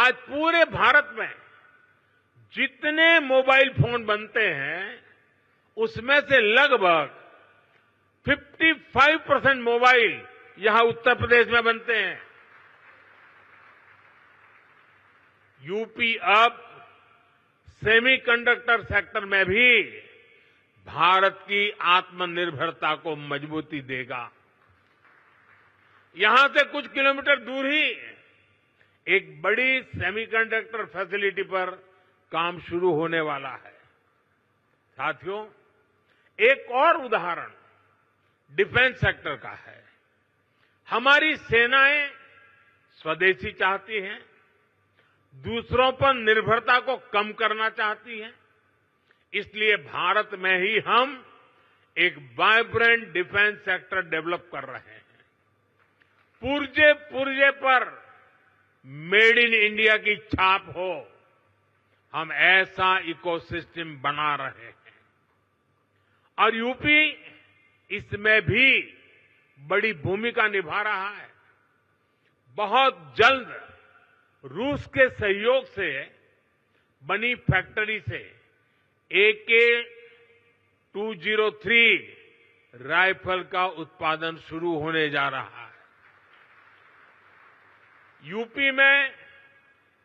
आज पूरे भारत में जितने मोबाइल फोन बनते हैं उसमें से लगभग 55% मोबाइल यहां उत्तर प्रदेश में बनते हैं। यूपी अब सेमीकंडक्टर सेक्टर में भी भारत की आत्मनिर्भरता को मजबूती देगा। यहां से कुछ किलोमीटर दूर ही एक बड़ी सेमीकंडक्टर फैसिलिटी पर काम शुरू होने वाला है। साथियों, एक और उदाहरण डिफेंस सेक्टर का है। हमारी सेनाएं स्वदेशी चाहती हैं, दूसरों पर निर्भरता को कम करना चाहती हैं। इसलिए भारत में ही हम एक वाइब्रेंट डिफेंस सेक्टर डेवलप कर रहे हैं। पुर्जे पुर्जे पर मेड इन इंडिया की छाप हो, हम ऐसा इकोसिस्टम बना रहे हैं और यूपी इसमें भी बड़ी भूमिका निभा रहा है। बहुत जल्द रूस के सहयोग से बनी फैक्ट्री से AK-203 राइफल का उत्पादन शुरू होने जा रहा है। यूपी में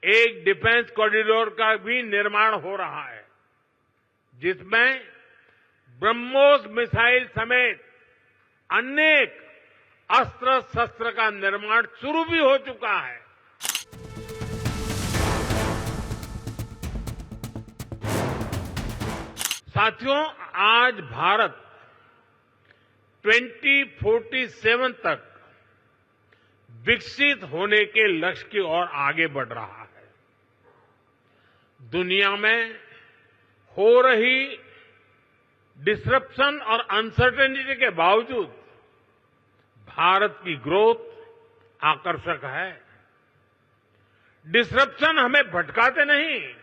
एक डिफेंस कॉरिडोर का भी निर्माण हो रहा है, जिसमें ब्रह्मोस मिसाइल समेत अनेक अस्त्र शस्त्र का निर्माण शुरू भी हो चुका है। साथियों, आज भारत 2047 तक विकसित होने के लक्ष्य की ओर आगे बढ़ रहा है। दुनिया में हो रही डिसरप्शन और अनसर्टेनिटी के बावजूद भारत की ग्रोथ आकर्षक है। डिसरप्शन हमें भटकाते नहीं,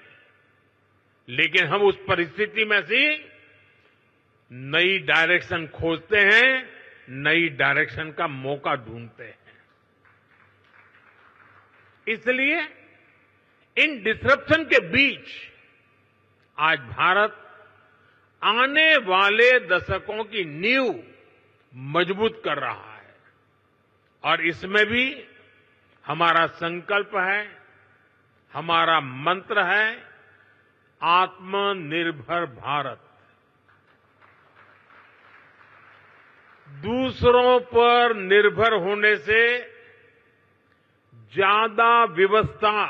लेकिन हम उस परिस्थिति में से नई डायरेक्शन खोजते हैं, नई डायरेक्शन का मौका ढूंढते हैं। इसलिए इन डिसरप्शन के बीच आज भारत आने वाले दशकों की नींव मजबूत कर रहा है और इसमें भी हमारा संकल्प है, हमारा मंत्र है आत्मनिर्भर भारत। दूसरों पर निर्भर होने से ज्यादा व्यवस्था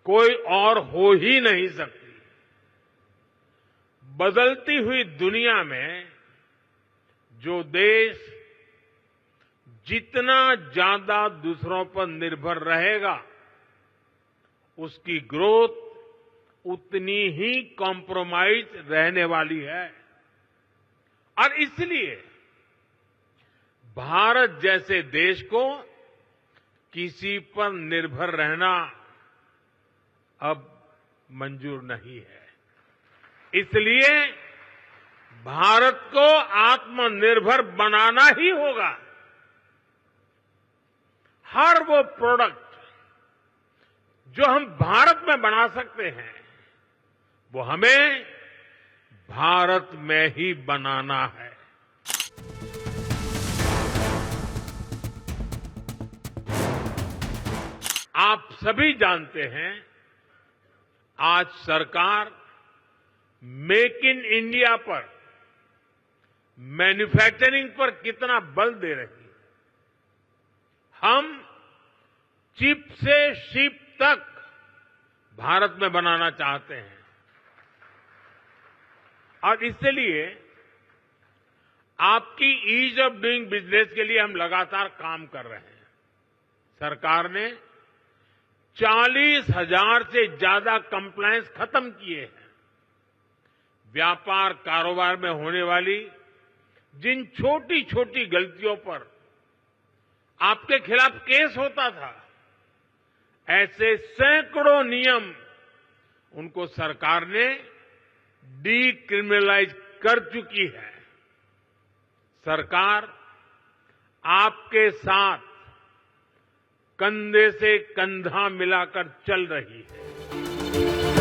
कोई और हो ही नहीं सकती। बदलती हुई दुनिया में जो देश जितना ज्यादा दूसरों पर निर्भर रहेगा, उसकी ग्रोथ उतनी ही कॉम्प्रोमाइज रहने वाली है। और इसलिए भारत जैसे देश को किसी पर निर्भर रहना अब मंजूर नहीं है। इसलिए भारत को आत्मनिर्भर बनाना ही होगा। हर वो प्रोडक्ट जो हम भारत में बना सकते हैं, वो हमें भारत में ही बनाना है। आप सभी जानते हैं, आज सरकार मेक इन इंडिया पर, मैन्युफैक्चरिंग पर कितना बल दे रही है। हम चिप से शिप तक भारत में बनाना चाहते हैं और इसलिए आपकी ईज ऑफ डूइंग बिजनेस के लिए हम लगातार काम कर रहे हैं। सरकार ने 40,000 से ज्यादा कंप्लायंस खत्म किए हैं। व्यापार कारोबार में होने वाली जिन छोटी छोटी गलतियों पर आपके खिलाफ केस होता था, ऐसे सैकड़ों नियम उनको सरकार ने डीक्रिमिनलाइज कर चुकी है। सरकार आपके साथ कंधे से कंधा मिलाकर चल रही है।